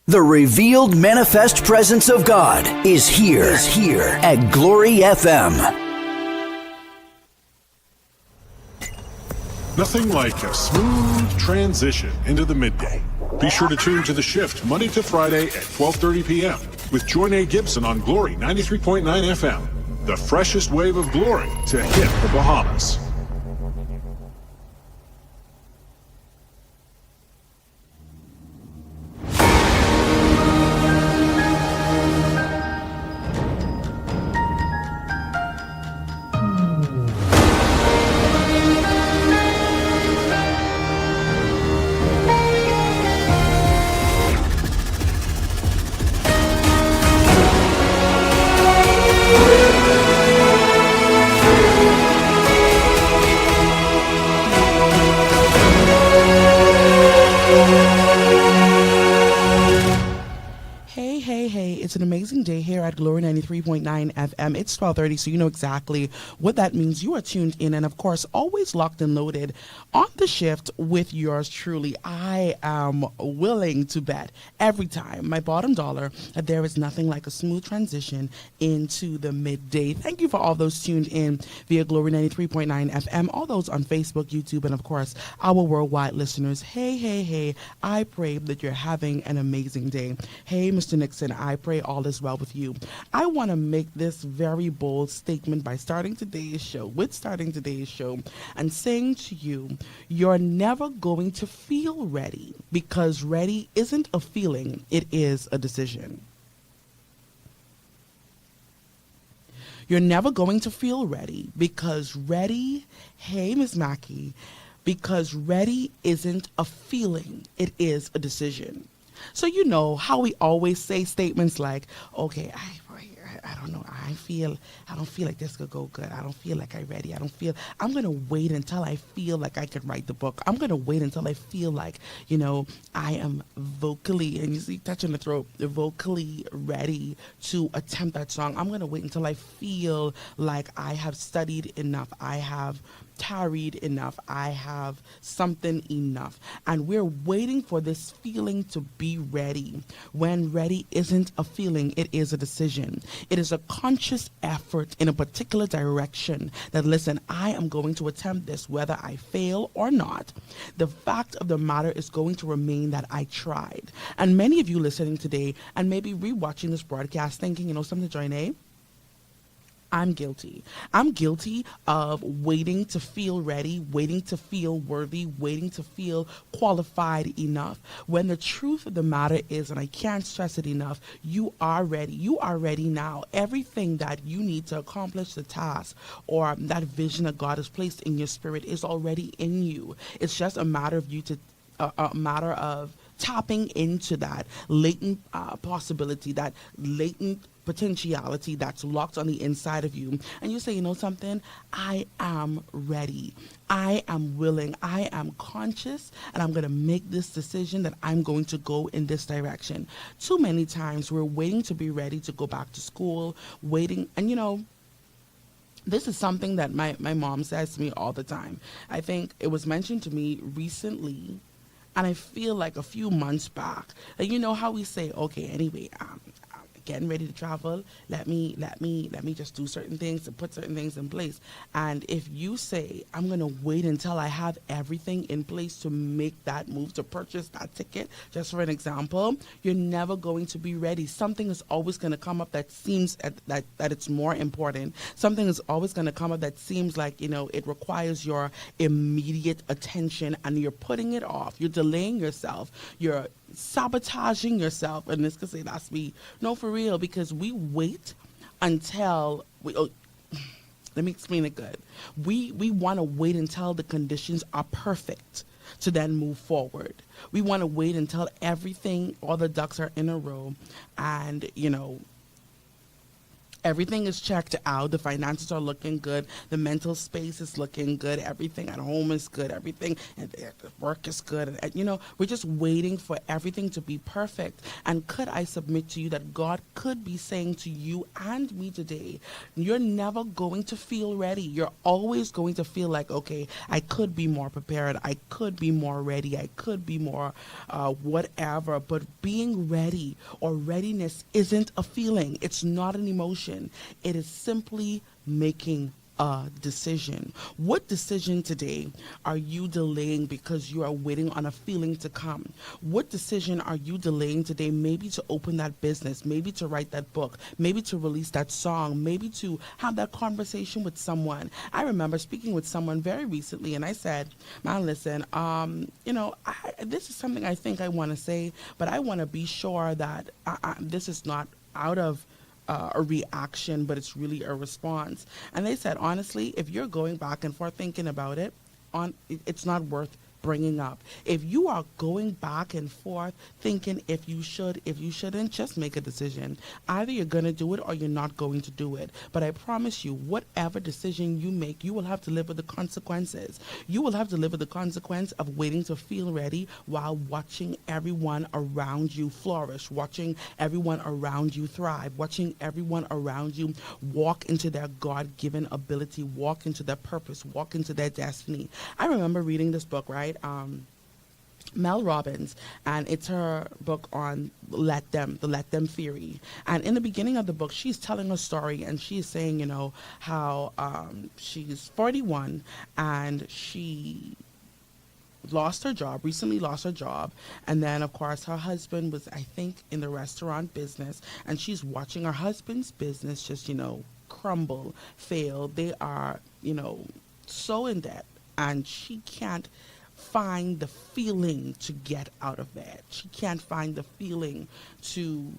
The revealed manifest presence of God is here at Glory FM. Nothing like a smooth transition into the midday. Be sure to tune to The Shift Monday to Friday at 12:30 p.m. with Joinae Gibson on Glory 93.9 FM. The freshest wave of glory to hit the Bahamas. It's an amazing day here at Glory 93.9 FM. It's 12:30, so you know exactly what that means. You are tuned in and, of course, always locked and loaded on The Shift with yours truly. I am willing to bet every time, my bottom dollar, that there is nothing like a smooth transition into the midday. Thank you for all those tuned in via Glory 93.9 FM, all those on Facebook, YouTube, and, of course, our worldwide listeners. Hey, I pray that you're having an amazing day. Hey, Mr. Nixon, I pray all is well with you. I want to make this very bold statement by starting today's show and saying to you, you're never going to feel ready, because ready isn't a feeling, it is a decision. You're never going to feel ready because ready, hey, Miss Mackey, because ready isn't a feeling, it is a decision. So you know how we always say statements like, okay, I don't know, I don't feel like this could go good. I don't feel like I'm ready. I'm going to wait until I feel like I could write the book. I'm going to wait until I feel like, I am vocally, and you see, touching the throat, vocally ready to attempt that song. I'm going to wait until I feel like I have studied enough. I have tarried enough. I have something enough. And we're waiting for this feeling to be ready. When ready isn't a feeling, it is a decision. It is a conscious effort in a particular direction that, listen, I am going to attempt this whether I fail or not. The fact of the matter is going to remain that I tried. And many of you listening today and maybe rewatching this broadcast thinking, something, Joinae, I'm guilty. I'm guilty of waiting to feel ready, waiting to feel worthy, waiting to feel qualified enough. When the truth of the matter is, and I can't stress it enough, you are ready. You are ready now. Everything that you need to accomplish the task or that vision that God has placed in your spirit is already in you. It's just a matter of tapping into that latent possibility, that latent potentiality that's locked on the inside of you. And you say, something, I am ready. I am willing. I am conscious, and I'm going to make this decision that I'm going to go in this direction. Too many times we're waiting to be ready to go back to school, waiting, and this is something that my mom says to me all the time. I think it was mentioned to me recently, and I feel like a few months back. And you know how we say, okay, anyway, I'm getting ready to travel. Let me just do certain things and put certain things in place. And if you say, I'm going to wait until I have everything in place to make that move, to purchase that ticket, just for an example, you're never going to be ready. Something is always going to come up that seems that it's more important. Something is always going to come up that seems like, it requires your immediate attention, and you're putting it off. You're delaying yourself. You're sabotaging yourself. And this could say that's me. No, for real, because we wait until let me explain it good. We want to wait until the conditions are perfect to then move forward. We want to wait until everything, all the ducks are in a row, and Everything is checked out. The finances are looking good. The mental space is looking good. Everything at home is good. Everything at the work is good. And, we're just waiting for everything to be perfect. And could I submit to you that God could be saying to you and me today, you're never going to feel ready. You're always going to feel like, okay, I could be more prepared. I could be more ready. I could be more whatever. But being ready or readiness isn't a feeling. It's not an emotion. It is simply making a decision. What decision today are you delaying because you are waiting on a feeling to come? What decision are you delaying today? Maybe to open that business, maybe to write that book, maybe to release that song, maybe to have that conversation with someone. I remember speaking with someone very recently, and I said, man, listen, this is something I think I want to say, but I want to be sure that this is not out of a reaction, but it's really a response. And they said, honestly, if you're going back and forth thinking about it, it's not worth bringing up. If you are going back and forth thinking if you should, if you shouldn't, just make a decision. Either you're going to do it or you're not going to do it. But I promise you, whatever decision you make, you will have to live with the consequences. You will have to live with the consequence of waiting to feel ready while watching everyone around you flourish, watching everyone around you thrive, watching everyone around you walk into their God-given ability, walk into their purpose, walk into their destiny. I remember reading this book, right? Mel Robbins, and it's her book on the let them theory. And in the beginning of the book, she's telling a story, and she's saying, how she's 41 and she recently lost her job. And then, of course, her husband was, I think, in the restaurant business, and she's watching her husband's business just, crumble, fail. They are, so in debt, and she can't find the feeling to get out of bed. She can't find the feeling to,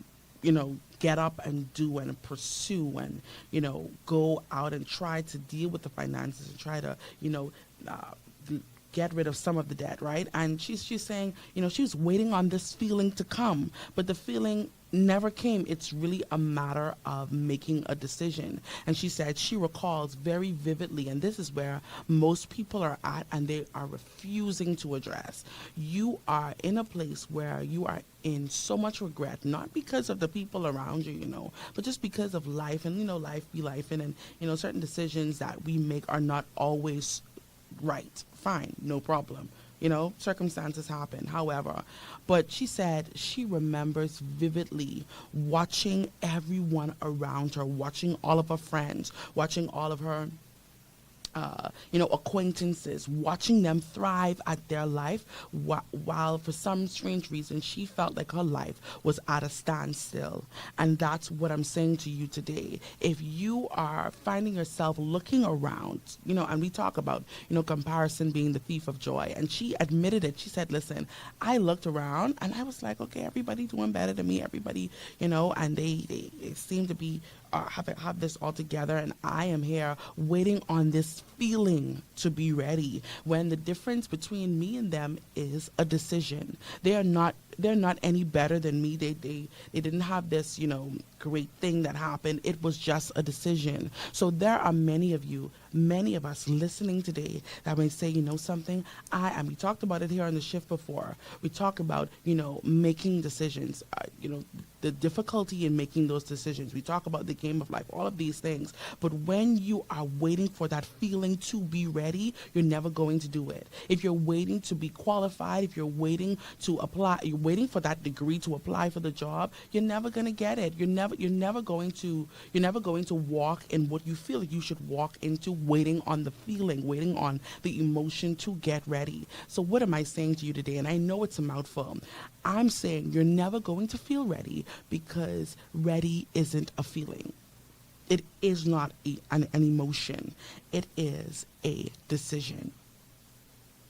get up and do and pursue and, go out and try to deal with the finances and try to, get rid of some of the debt, right? And she's saying, she was waiting on this feeling to come, but the feeling never came. It's really a matter of making a decision. And she said she recalls very vividly, and this is where most people are at and they are refusing to address. You are in a place where you are in so much regret, not because of the people around you, but just because of life, and life be life, and certain decisions that we make are not always right. Fine, no problem. Circumstances happen. However, but she said she remembers vividly watching everyone around her, watching all of her friends, watching all of her acquaintances, watching them thrive at their life, while for some strange reason she felt like her life was at a standstill. And that's what I'm saying to you today. If you are finding yourself looking around, and we talk about, comparison being the thief of joy, and she admitted it. She said, listen, I looked around and I was like, okay, everybody doing better than me, everybody, and they seem to be have this all together, and I am here waiting on this feeling to be ready, when the difference between me and them is a decision. They're not any better than me. They didn't have this, great thing that happened. It was just a decision. So there are many of us listening today that may say, something, and we talked about it here on the shift before. We talk about, making decisions, the difficulty in making those decisions. We talk about the game of life, all of these things. But when you are waiting for that feeling to be ready, you're never going to do it. If you're waiting to be qualified, if you're waiting to apply, you're waiting for that degree to apply for the job, you're never going to get it. You're never going to walk in what you feel like you should walk into, waiting on the feeling, waiting on the emotion to get ready. So what am I saying to you today? And I know it's a mouthful. I'm saying you're never going to feel ready, because ready isn't a feeling. It is not an emotion. It is a decision.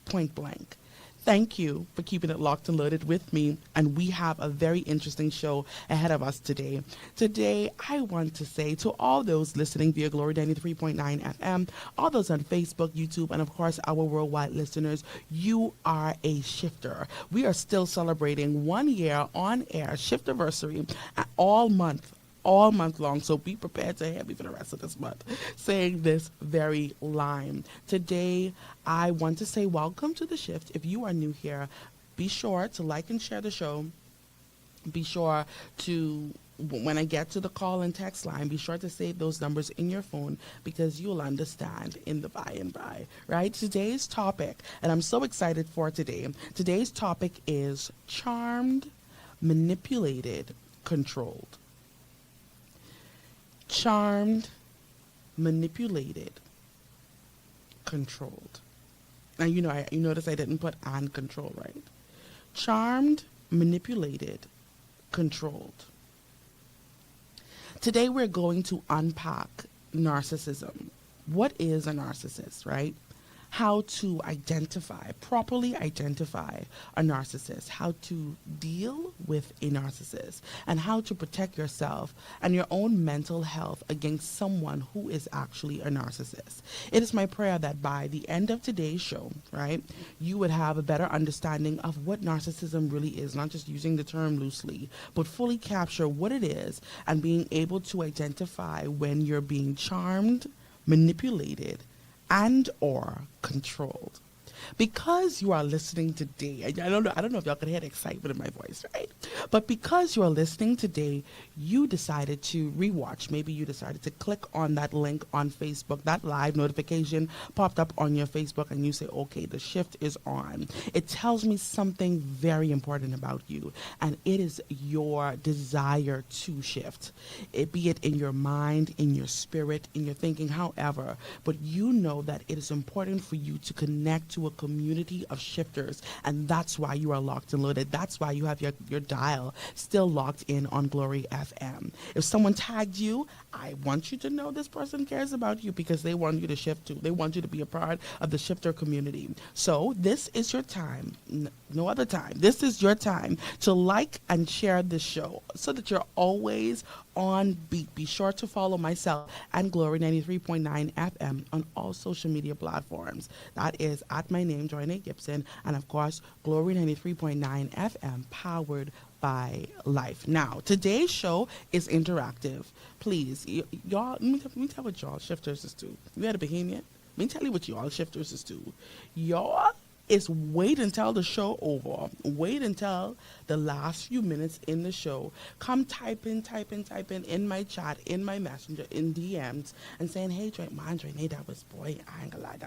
Point blank. Thank you for keeping it locked and loaded with me. And we have a very interesting show ahead of us today. Today, I want to say to all those listening via Glory 93.9 FM, all those on Facebook, YouTube, and of course, our worldwide listeners, you are a shifter. We are still celebrating 1 year on air shift anniversary all month all month long. So be prepared to hear me for the rest of this month saying this very line. Today, I want to say welcome to The Shift. If you are new here, be sure to like and share the show. Be sure to, when I get to the call and text line, be sure to save those numbers in your phone because you'll understand in the by and by, right? Today's topic, and I'm so excited for today. Today's topic is charmed, manipulated, controlled. Charmed, manipulated, controlled. Now, you notice I didn't put and control, right? Charmed, manipulated, controlled. Today we're going to unpack narcissism. What is a narcissist, right? How to properly identify a narcissist, how to deal with a narcissist, and how to protect yourself and your own mental health against someone who is actually a narcissist. It is my prayer that by the end of today's show, right, you would have a better understanding of what narcissism really is, not just using the term loosely, but fully capture what it is and being able to identify when you're being charmed, manipulated, and or controlled. Because you are listening today, I don't know if y'all can hear the excitement in my voice, right? But because you are listening today, you decided to rewatch. Maybe you decided to click on that link on Facebook. That live notification popped up on your Facebook and you say, okay, the shift is on. It tells me something very important about you, and it is your desire to shift. Be it in your mind, in your spirit, in your thinking, however. But you know that it is important for you to connect to a community of shifters, and that's why you are locked and loaded. That's why you have your dial still locked in on Glory FM. If someone tagged you, I want you to know this person cares about you because they want you to shift too. They want you to be a part of the shifter community. So this is your time, no other time. This is your time to like and share this show so that you're always on beat. Be sure to follow myself and Glory 93.9 FM on all social media platforms. That is at my name, Joinae Gibson, and of course, Glory 93.9 FM, powered by life. Now, today's show is interactive. Please, y'all, let me tell what y'all shifters is do. You had a Bahamian? Let me tell you what y'all shifters is do. Y'all is wait until the show over. Wait until the last few minutes in the show. Come type in in my chat, in my messenger, in DMs, and saying, hey, Joinae, that was, boy, I ain't gonna lie,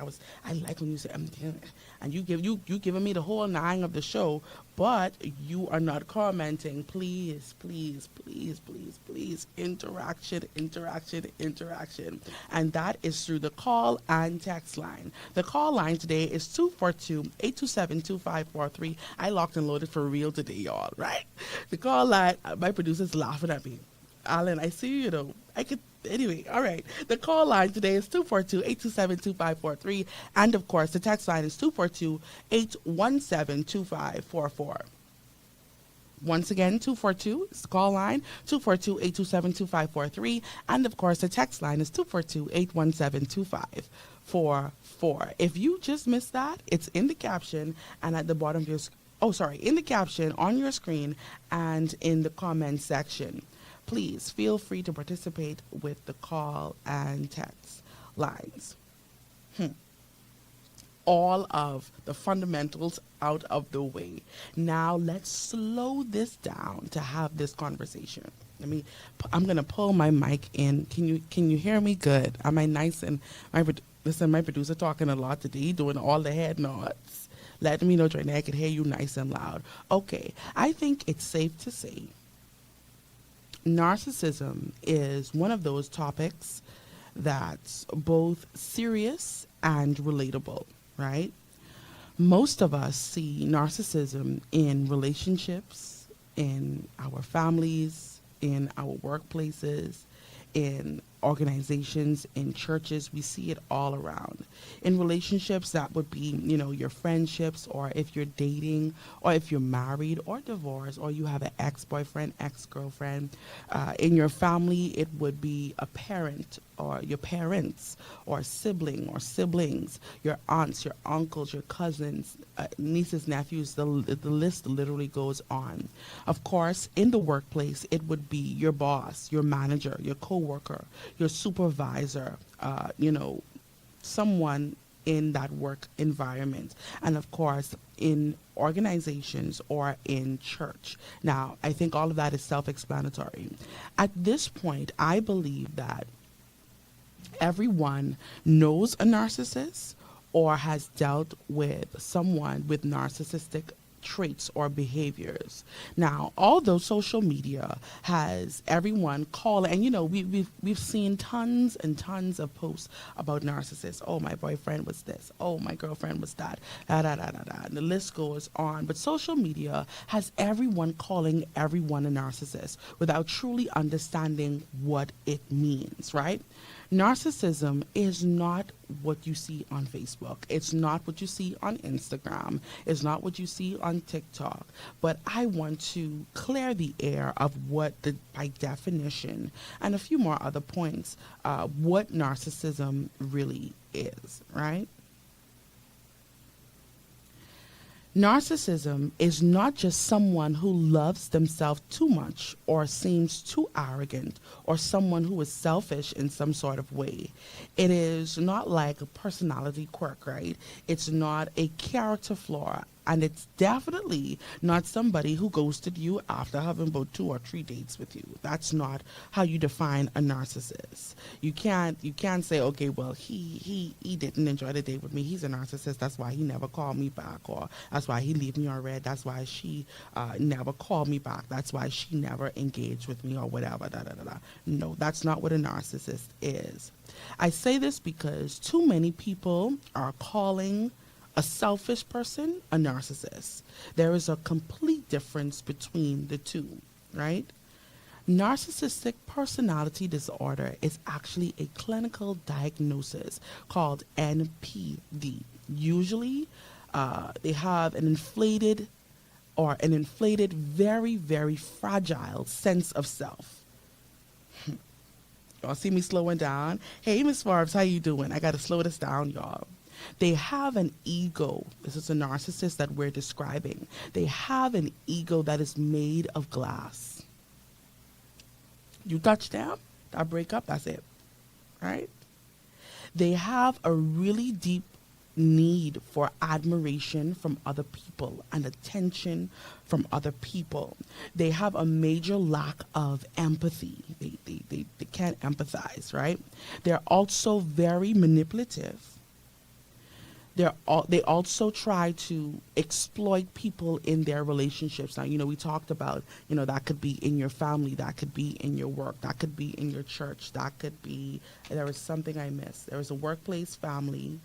I like when you say, and you giving me the whole 9 of the show, but you are not commenting. Please, interaction. And that is through the call and text line. The call line today is 242-827-2543. I locked and loaded for real today, y'all, right? The call line, my producer's laughing at me. Alan, I see you though. Anyway, all right. The call line today is 242-827-2543. And of course, the text line is 242-817-2544. Once again, 242 is the call line, 242-827-2543. And of course, the text line is 242-817-2544. If you just missed that, it's in the caption and at the bottom of your in the caption on your screen and in the comment section. Please feel free to participate with the call and text lines. All of the fundamentals out of the way. Now let's slow this down to have this conversation. I'm gonna pull my mic in. Can you hear me good? Am I nice? And my producer talking a lot today, doing all the head nods. Letting me know, Joinae, I can hear you nice and loud. Okay, I think it's safe to say narcissism is one of those topics that's both serious and relatable, right? Most of us see narcissism in relationships, in our families, in our workplaces, in organizations, in churches. We see it all around. In relationships, that would be, your friendships, or if you're dating, or if you're married or divorced, or you have an ex-boyfriend, ex-girlfriend. In your family, it would be a parent or your parents or sibling or siblings, your aunts, your uncles, your cousins, nieces, nephews, the list literally goes on. Of course, in the workplace, it would be your boss, your manager, your coworker, your supervisor, someone in that work environment, and of course in organizations or in church. Now, I think all of that is self-explanatory. At this point, I believe that everyone knows a narcissist or has dealt with someone with narcissistic traits or behaviors. Now, although social media has everyone call, and we've seen tons and tons of posts about narcissists. Oh, my boyfriend was this. Oh, my girlfriend was that. And the list goes on. But social media has everyone calling everyone a narcissist without truly understanding what it means, right? Narcissism is not what you see on Facebook. It's not what you see on Instagram. It's not what you see on TikTok. But I want to clear the air of by definition, and a few more other points, what narcissism really is, right? Narcissism is not just someone who loves themselves too much or seems too arrogant or someone who is selfish in some sort of way. It is not like a personality quirk, right? It's not a character flaw. And it's definitely not somebody who ghosted you after having about 2 or 3 dates with you. That's not how you define a narcissist. You can't say, okay, well, he didn't enjoy the date with me. He's a narcissist. That's why he never called me back, or that's why he left me on red. That's why she never called me back. That's why she never engaged with me, or whatever. No, that's not what a narcissist is. I say this because too many people are calling a selfish person a narcissist. There is a complete difference between the two, right? Narcissistic personality disorder is actually a clinical diagnosis called NPD. Usually, they have an inflated, very, very fragile sense of self. Y'all see me slowing down? Hey, Miss Forbes, how you doing? I got to slow this down, y'all. They have an ego. This is a narcissist that we're describing. They have an ego that is made of glass. You touch them, that break up, that's it, right? They have a really deep need for admiration from other people and attention from other people. They have a major lack of empathy. They can't empathize, right? They're also very manipulative. They also try to exploit people in their relationships. Now, we talked about, that could be in your family, that could be in your work, that could be in your church, that could be, there was something I missed. There was a workplace, family,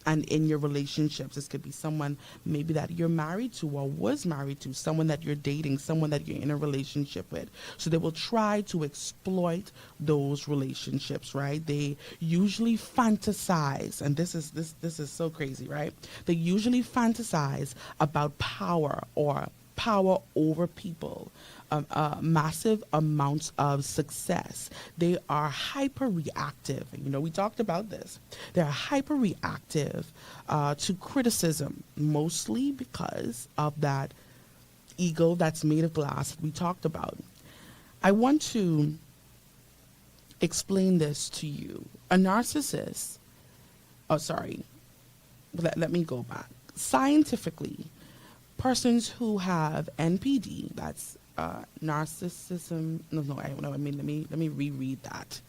and in your relationships. This could be someone maybe that you're married to or was married to, someone that you're dating, someone that you're in a relationship with. So they will try to exploit those relationships, right? They usually fantasize, and this is so crazy, right? They usually fantasize about power or power over people, massive amounts of success. They are hyper reactive. We talked about this. They're hyper reactive to criticism, mostly because of that ego that's made of glass we talked about. I want to explain this to you. A narcissist, let me go back. Scientifically, persons who have NPD, that's narcissism. Let me reread that.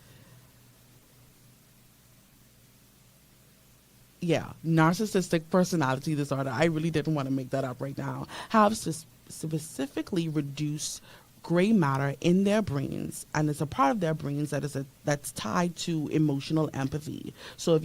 Yeah, narcissistic personality disorder. I really didn't want to make that up right now. Have specifically reduced gray matter in their brains, and it's a part of their brains that's tied to emotional empathy. So if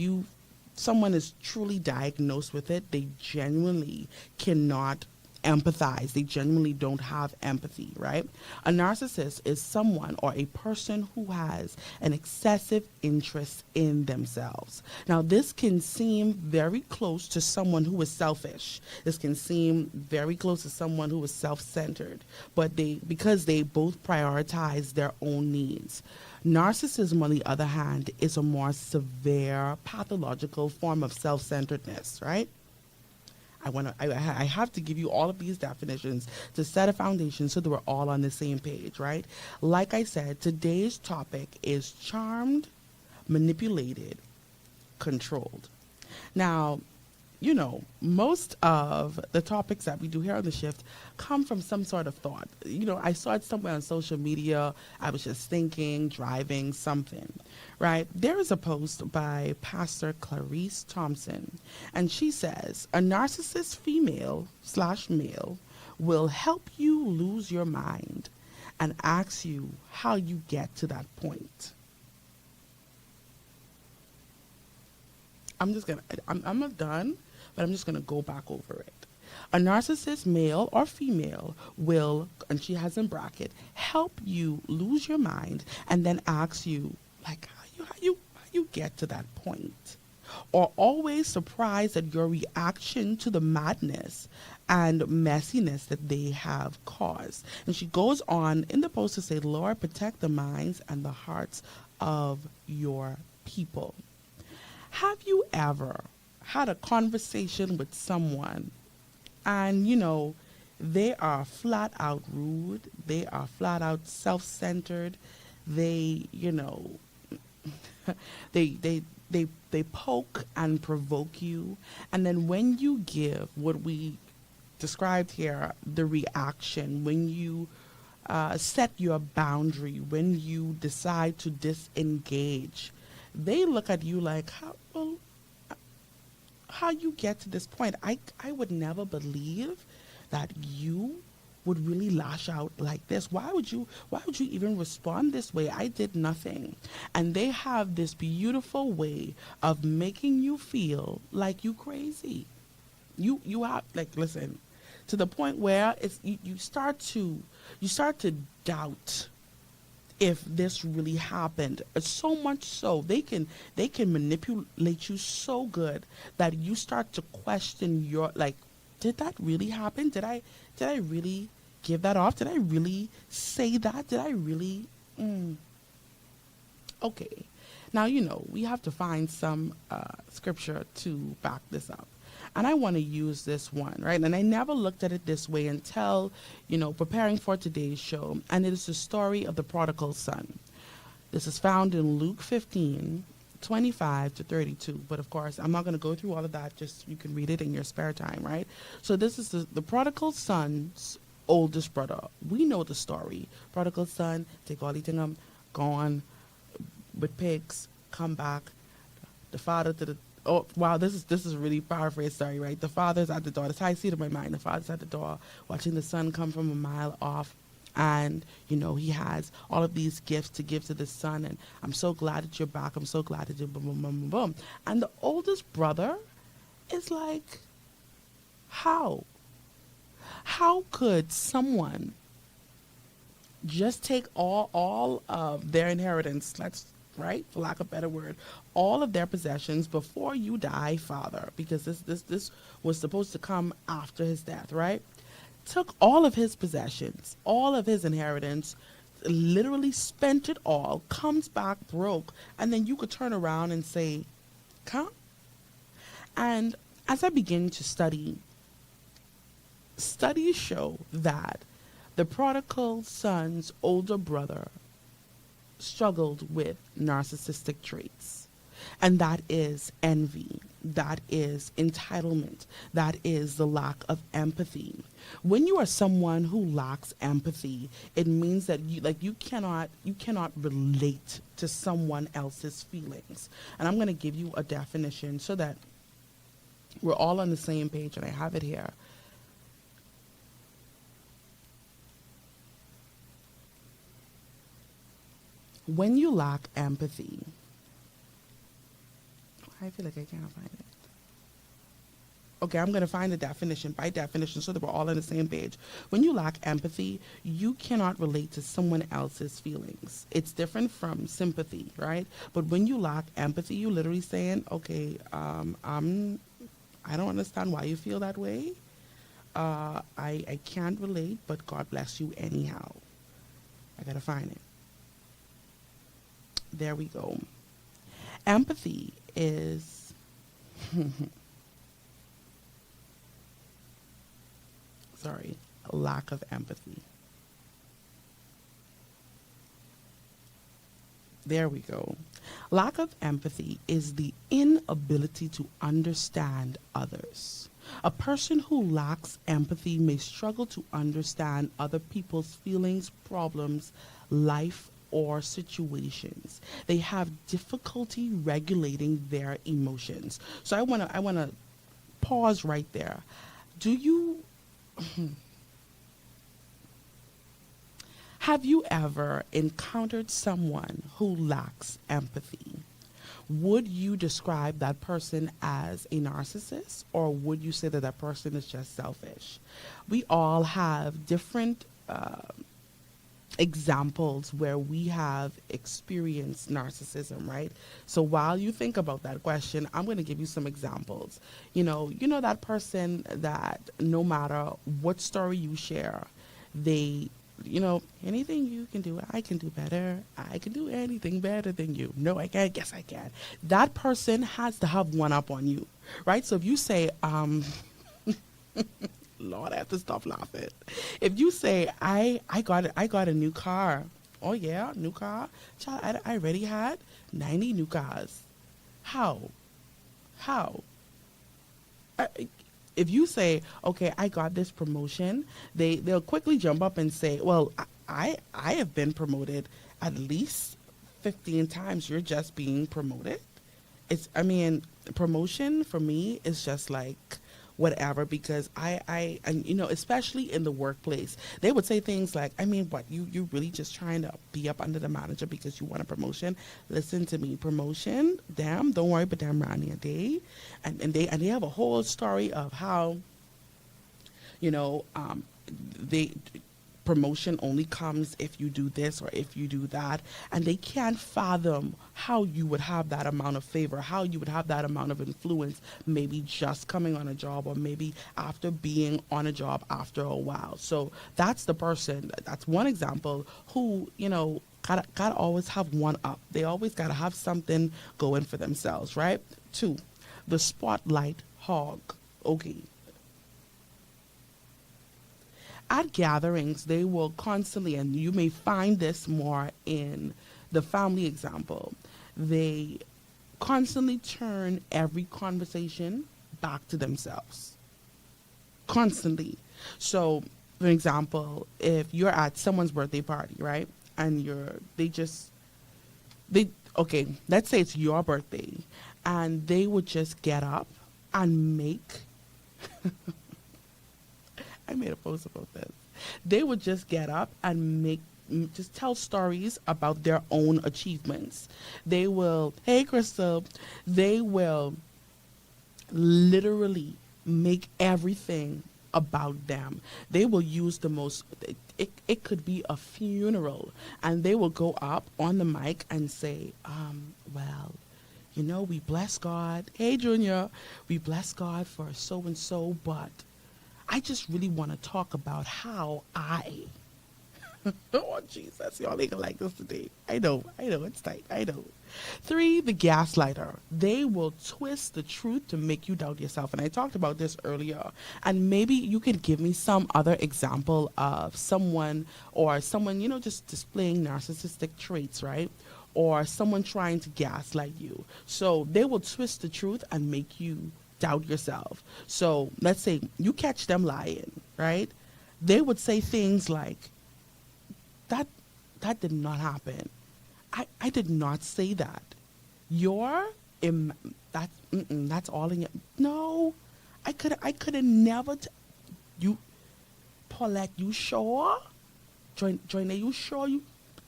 someone is truly diagnosed with it, they genuinely cannot empathize. They genuinely don't have empathy, right? A narcissist is someone or a person who has an excessive interest in themselves. Now, this can seem very close to someone who is selfish. This can seem very close to someone who is self-centered, but because they both prioritize their own needs. Narcissism, on the other hand, is a more severe pathological form of self-centeredness, right? I have to give you all of these definitions to set a foundation so that we're all on the same page, right? Like I said, today's topic is charmed, manipulated, controlled. Now, you know, most of the topics that we do here on the shift come from some sort of thought. You know, I saw it somewhere on social media. I was just thinking, driving, something, right? There is a post by Pastor Clarice Thompson, and she says, a narcissist female/male will help you lose your mind and ask you how you get to that point. I'm not done, but I'm just going to go back over it. A narcissist, male or female, will, and she has in bracket, help you lose your mind and then ask you, like, how you get to that point. Or always surprised at your reaction to the madness and messiness that they have caused. And she goes on in the post to say, Lord, protect the minds and the hearts of your people. Have you ever had a conversation with someone and, you know, they are flat out rude, they are flat out self-centered, they, you know, they poke and provoke you, and then when you give what we described here, the reaction, when you set your boundary, when you decide to disengage, they look at you like, how you get to this point? I would never believe that you would really lash out like this. Why would you even respond this way? I did nothing. And they have this beautiful way of making you feel like you crazy. You have, like, listen, to the point where it's you start to doubt if this really happened. So much so they can manipulate you so good that you start to question your, like, did that really happen? Did I really give that off? Did I really say that? Did I really Okay. Now, you know, we have to find some scripture to back this up. And I want to use this one, right? And I never looked at it this way until, you know, preparing for today's show. And it is the story of the prodigal son. This is found in Luke 15:25-32. But of course, I'm not going to go through all of that. Just you can read it in your spare time, right? So this is the prodigal son's oldest brother. We know the story. Prodigal son, take all the gone with pigs, come back. The father to the Oh, wow, this is really paraphrased, sorry, right? The father's at the door. That's how I see it in my mind. The father's at the door watching the son come from a mile off. And, you know, he has all of these gifts to give to the son. And I'm so glad that you're back. I'm so glad that you're boom, boom, boom, boom, boom. And the oldest brother is like, how? How could someone just take all of their inheritance, right, for lack of a better word, all of their possessions before you die, father, because this was supposed to come after his death, right? Took all of his possessions, all of his inheritance, literally spent it all, comes back broke, and then you could turn around and say, come. And as I begin to study, studies show that the prodigal son's older brother struggled with narcissistic traits. And that is envy. That is entitlement. That is the lack of empathy. When you are someone who lacks empathy, it means that you cannot relate to someone else's feelings. And I'm going to give you a definition so that we're all on the same page, and I have it here. When you lack empathy, I feel like I can't find it. Okay, I'm going to find the definition by definition so that we're all on the same page. When you lack empathy, you cannot relate to someone else's feelings. It's different from sympathy, right? But when you lack empathy, you literally saying, okay, I don't understand why you feel that way. I can't relate, but God bless you anyhow. I got to find it. There we go. Empathy is... Sorry, a lack of empathy. There we go. Lack of empathy is the inability to understand others. A person who lacks empathy may struggle to understand other people's feelings, problems, life, or situations. They have difficulty regulating their emotions. So I want to pause right there. Have you ever encountered someone who lacks empathy? Would you describe that person as a narcissist, or would you say that that person is just selfish? We all have different examples where we have experienced narcissism, right? So while you think about that question, I'm going to give you some examples. You know that person that no matter what story you share, they, anything you can do, I can do better. I can do anything better than you. No, I can't. Yes, I can. That person has to have one up on you, right? So if you say, Lord, I have to stop laughing. If you say, I got a new car. Oh yeah, new car. Child, I already had 90 new cars. How? If you say, okay, I got this promotion, they'll quickly jump up and say, well, I have been promoted at least 15 times. You're just being promoted. Promotion for me is just like whatever, because I especially in the workplace, they would say things like, what, you really just trying to be up under the manager because you want a promotion? Listen to me, promotion, damn, don't worry about them around here. They have a whole story of how, promotion only comes if you do this or if you do that, and they can't fathom how you would have that amount of favor, how you would have that amount of influence, maybe just coming on a job or maybe after being on a job after a while. So that's the person, that's one example who, gotta always have one up. They always gotta have something going for themselves, right? 2, the spotlight hog. Okay. At gatherings, they will constantly, and you may find this more in the family example, they constantly turn every conversation back to themselves. Constantly. So, for example, if you're at someone's birthday party, right? And let's say it's your birthday, and they would just get up and make... I made a post about this. They would just get up and just tell stories about their own achievements. They will, hey Crystal, they will literally make everything about them. They will use the most, it could be a funeral, and they will go up on the mic and say, we bless God. Hey Junior, we bless God for so and so, but I just really want to talk about how oh, Jesus, y'all ain't gonna like this today. I know, it's tight, I know. 3, the gaslighter. They will twist the truth to make you doubt yourself. And I talked about this earlier. And maybe you could give me some other example of someone just displaying narcissistic traits, right? Or someone trying to gaslight you. So they will twist the truth and make you doubt yourself. So let's say you catch them lying, right? They would say things like, that did not happen. I did not say that. That's all in your... No, I could have never... You, Paulette, you sure? Joinae, you sure?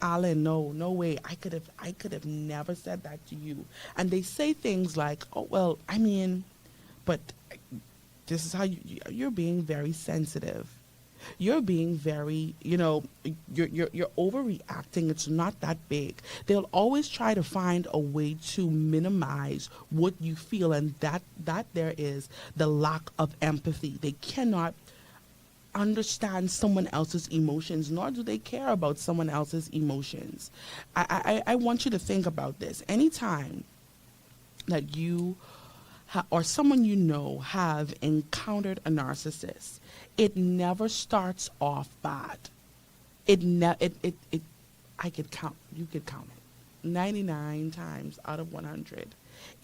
Alan, no way. I could have never said that to you. And they say things like, oh, well, but This is how you're being very sensitive. You're being very, you're overreacting. It's not that big. They'll always try to find a way to minimize what you feel, and that there is the lack of empathy. They cannot understand someone else's emotions, nor do they care about someone else's emotions. I want you to think about this. Anytime that you or someone you know have encountered a narcissist, it never starts off bad. I could count, you could count it. 99 times out of 100.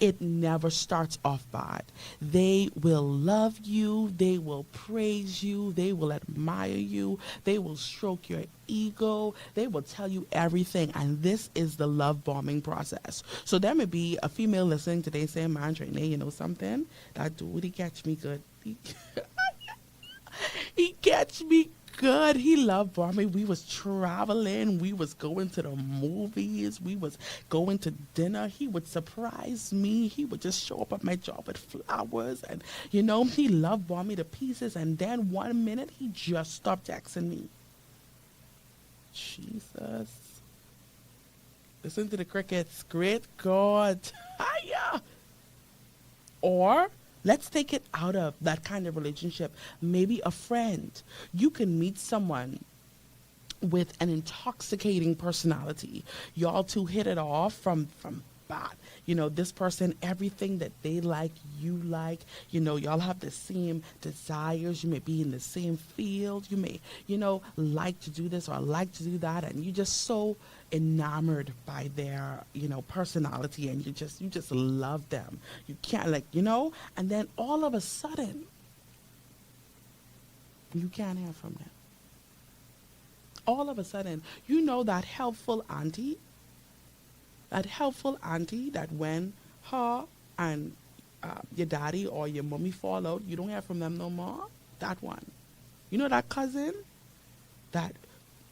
It never starts off bad. They will love you. They will praise you. They will admire you. They will stroke your ego. They will tell you everything. And this is the love bombing process. So there may be a female listening today saying, man, Joinae, you know something? That dude, he catch me good. He catch me good. He loved bombing. We was traveling. We was going to the movies. We was going to dinner. He would surprise me. He would just show up at my job with flowers. And, he loved bombing to pieces. And then 1 minute, he just stopped texting me. Jesus. Listen to the crickets. Great God. Hiya. Or let's take it out of that kind of relationship. Maybe a friend. You can meet someone with an intoxicating personality. Y'all two hit it off from bat. This person, everything that they like, you like. Y'all have the same desires. You may be in the same field. You may, like to do this or like to do that. And you're just so enamored by their, personality, and you just love them. You can't and then all of a sudden, you can't hear from them. All of a sudden, that helpful auntie that when her and your daddy or your mommy fall out, you don't hear from them no more. That one. That cousin that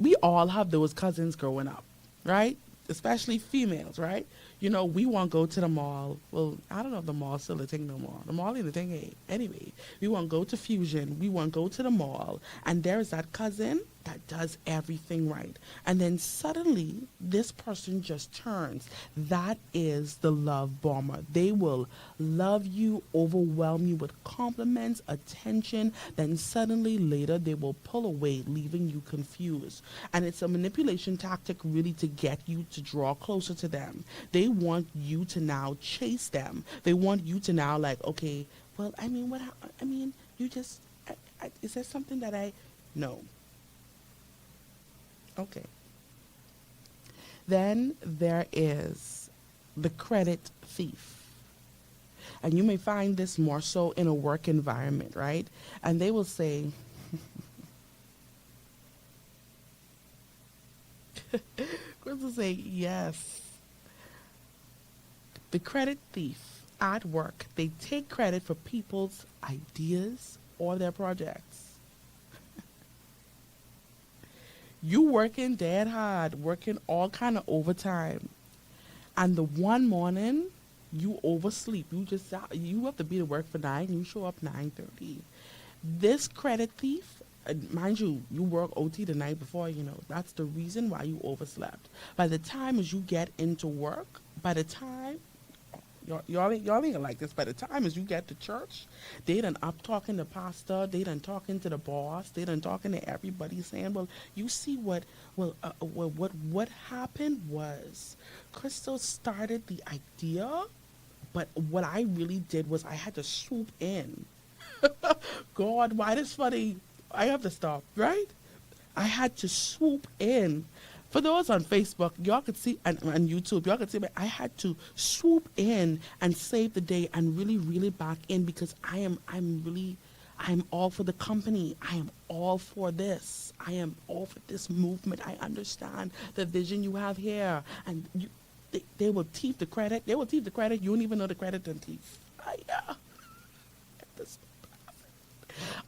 we all have those cousins growing up, right? Especially females, right? We want to go to the mall. Well, I don't know if the mall's still a thing no more. The mall ain't a thing, hey. Anyway, we want to go to Fusion. We want to go to the mall. And there's that cousin that does everything right. And then suddenly, this person just turns. That is the love bomber. They will love you, overwhelm you with compliments, attention. Then suddenly later, they will pull away, leaving you confused. And it's a manipulation tactic really to get you to draw closer to them. They want you to now chase them. They want you to now okay, well, you just, is there something that no. Okay. Then there is the credit thief. And you may find this more so in a work environment, right? And they will say, Chris will say, yes. The credit thief at work, they take credit for people's ideas or their projects. You working dead hard, working all kind of overtime. And the one morning, you oversleep. You have to be to work for 9, you show up 9:30. This credit thief, mind you, you work OT the night before, that's the reason why you overslept. By the time as you get into work, y'all ain't gonna like this. By the time as you get to church, they done up talking to pastor, they done talking to the boss, they done talking to everybody, saying, well, you see what happened was Crystal started the idea, but what I really did was I had to swoop in. God, why this funny? I have to stop, right? I had to swoop in. For those on Facebook, y'all could see, and on YouTube, y'all could see, I had to swoop in and save the day and really reel it back in, because I'm all for the company. I am all for this. I am all for this movement. I understand the vision you have here. And they will thief the credit. They will thief the credit. You don't even know the credit and thief. Yeah.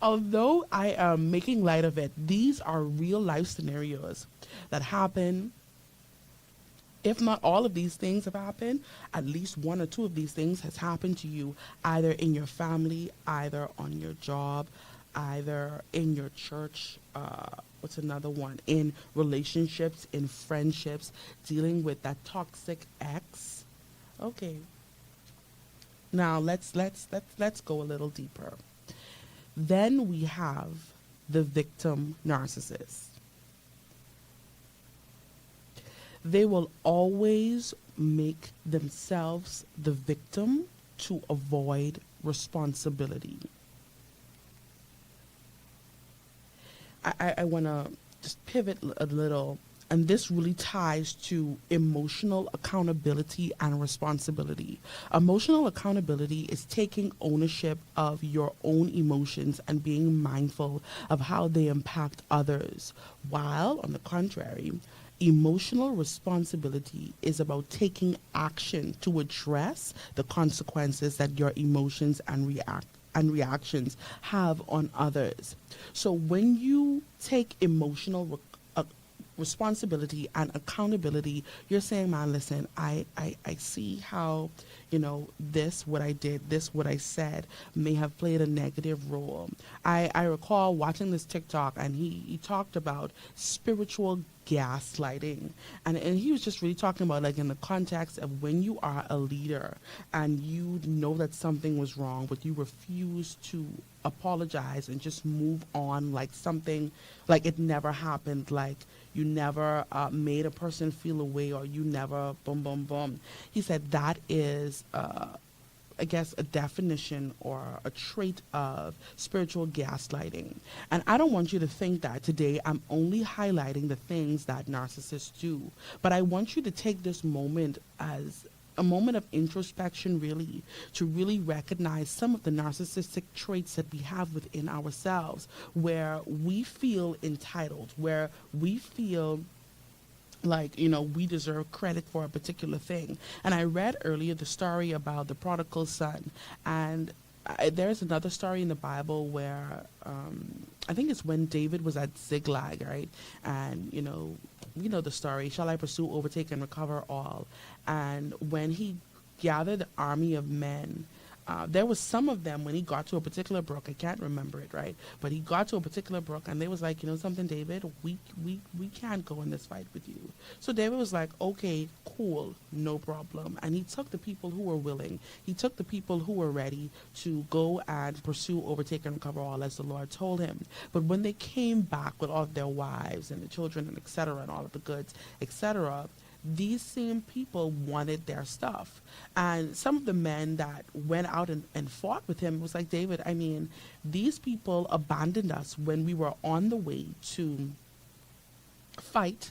Although I am making light of it, these are real life scenarios that happen If not all of these things have happened, at least one or two of these things has happened to you, either in your family, either on your job, either in your church. What's another one? In relationships, in friendships, dealing with that toxic ex. Okay. Now let's go a little deeper. Then we have the victim narcissist. They will always make themselves the victim to avoid responsibility. I want to just pivot a little, and this really ties to emotional accountability and responsibility. Emotional accountability is taking ownership of your own emotions and being mindful of how they impact others, while, on the contrary, emotional responsibility is about taking action to address the consequences that your emotions and reactions have on others. So when you take emotional responsibility and accountability, you're saying, man, listen, I see how, this, what I did, this, what I said may have played a negative role. I recall watching this TikTok, and he talked about spiritual gaslighting, and he was just really talking about, like, in the context of when you are a leader and you know that something was wrong, but you refuse to apologize and just move on like something, like it never happened, like you never made a person feel away, or you never boom, boom, boom. He said that is, I guess, a definition or a trait of spiritual gaslighting. And I don't want you to think that today I'm only highlighting the things that narcissists do, but I want you to take this moment as a moment of introspection, really, to really recognize some of the narcissistic traits that we have within ourselves, where we feel entitled, where we feel like, we deserve credit for a particular thing. And I read earlier the story about the prodigal son, and there's another story in the Bible where I think it's when David was at Ziklag, right? And the story, shall I pursue, overtake, and recover all? And when he gathered the army of men, there was some of them, when he got to a particular brook, I can't remember it, right? But he got to a particular brook, and they was like, something, David, we can't go in this fight with you. So David was like, okay, cool, no problem. And he took the people who were willing. He took the people who were ready to go and pursue, overtake, and recover all, as the Lord told him. But when they came back with all of their wives and the children and etc., and all of the goods, etc., these same people wanted their stuff. And some of the men that went out and fought with him was like, David, I mean, these people abandoned us when we were on the way to fight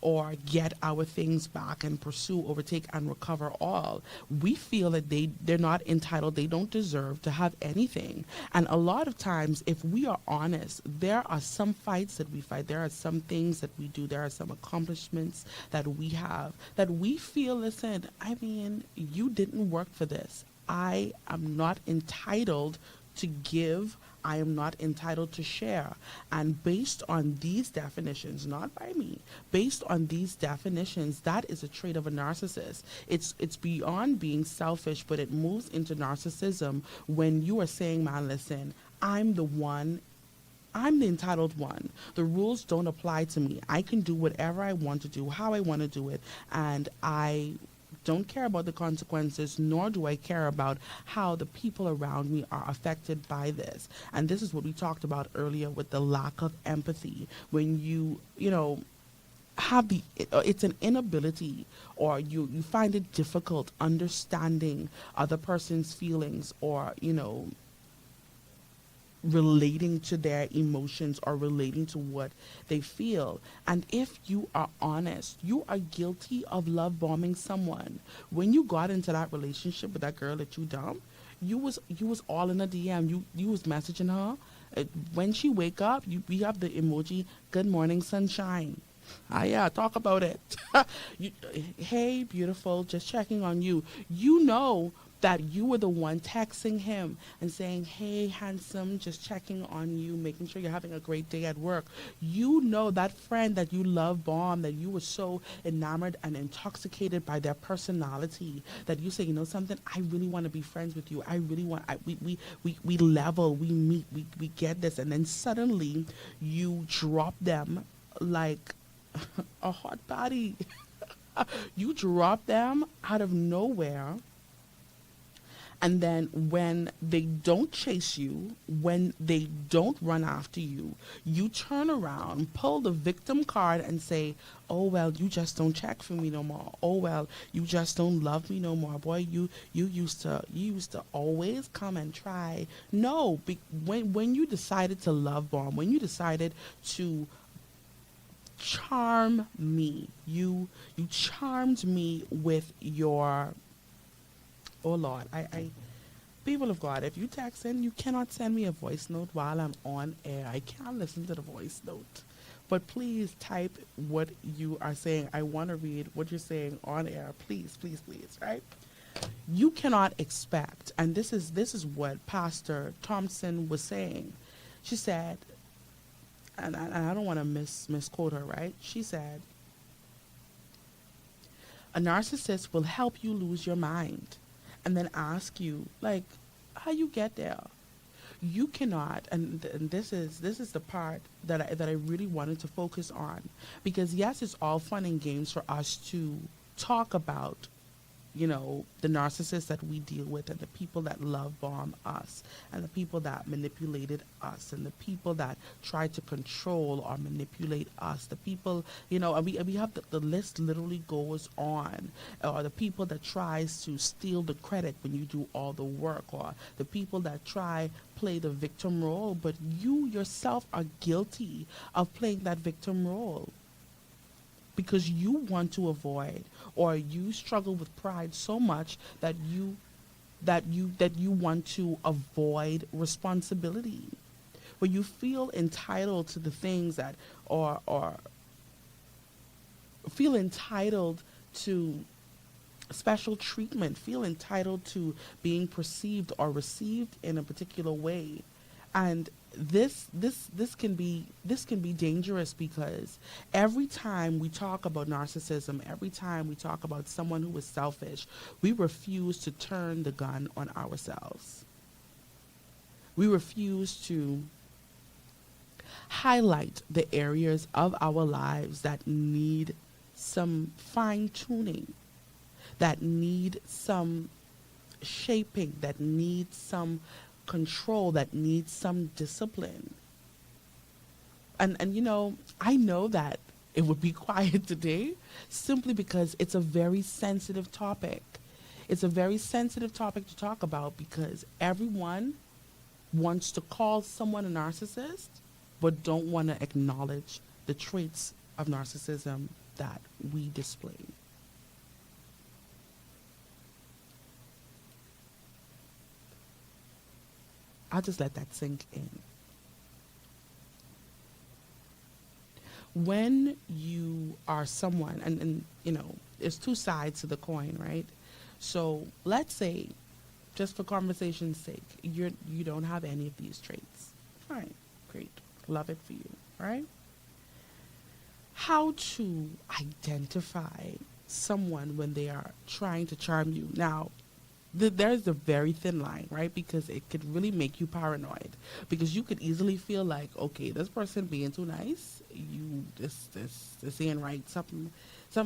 or get our things back and pursue, overtake, and recover all. We feel that they're not entitled, they don't deserve to have anything. And a lot of times, if we are honest, there are some fights that we fight, there are some things that we do, there are some accomplishments that we have, that we feel, listen, I mean, you didn't work for this. I am not entitled to give, I am not entitled to share. And based on these definitions, not by me, based on these definitions, that is a trait of a narcissist. It's beyond being selfish, but it moves into narcissism when you are saying, man, listen, I'm the entitled one. The rules don't apply to me. I can do whatever I want to do, how I want to do it, and I don't care about the consequences, nor do I care about how the people around me are affected by this. And this is what we talked about earlier with the lack of empathy. When you have it's an inability, or you find it difficult understanding other person's feelings, or, relating to their emotions or relating to what they feel. And if you are honest, you are guilty of love bombing someone. When you got into that relationship with that girl that you dumped, you was all in a DM. You was messaging her. When she wake up, we have the emoji, good morning, sunshine. Yeah, talk about it. Hey, beautiful, just checking on you. that you were the one texting him and saying, hey, handsome, just checking on you, making sure you're having a great day at work. You know that friend that you love bomb, that you were so enamored and intoxicated by their personality, that you say, you know something, I really want to be friends with you. I really want, we level, we meet, we get this. And then suddenly you drop them like a hot body. You drop them out of nowhere. And then when they don't chase you, when they don't run after you, you turn around, pull the victim card and say, oh, well, you just don't check for me no more. Oh, well, you just don't love me no more. Boy, you used to always come and try. No, when you decided to love bomb, when you decided to charm me, you charmed me with your, oh Lord, I people of God, if you text in, you cannot send me a voice note while I'm on air. I can't listen to the voice note. But please type what you are saying. I want to read what you're saying on air. Please, please, please, right? You cannot expect, and this is what Pastor Thompson was saying. She said, and I don't want to misquote her, right? She said, a narcissist will help you lose your mind and then ask you, like, how you get there. You cannot, and this is the part that I really wanted to focus on, because yes, it's all fun and games for us to talk about, you know, the narcissists that we deal with, and the people that love bomb us, and the people that manipulated us, and the people that try to control or manipulate us, the people, you know, and we have the list literally goes on, or the people that tries to steal the credit when you do all the work, or the people that play the victim role, but you yourself are guilty of playing that victim role, because you want to avoid, or you struggle with pride so much that you want to avoid responsibility, where you feel entitled to the things that, or feel entitled to special treatment, feel entitled to being perceived or received in a particular way. And this can be dangerous, because every time we talk about narcissism, every time we talk about someone who is selfish, we refuse to turn the gun on ourselves. We refuse to highlight the areas of our lives that need some fine-tuning, that need some shaping, that need some control, that needs some discipline. And you know, I know that it would be quiet today simply because it's a very sensitive topic. It's a very sensitive topic to talk about, because everyone wants to call someone a narcissist but don't want to acknowledge the traits of narcissism that we display. I'll just let that sink in. When you are someone, and you know, there's two sides to the coin, right? So let's say, just for conversation's sake, you don't have any of these traits. Fine, great, love it for you, right? How to identify someone when they are trying to charm you. Now, there's a very thin line, right? Because it could really make you paranoid, because you could easily feel like, okay, this person being too nice, this ain't right, something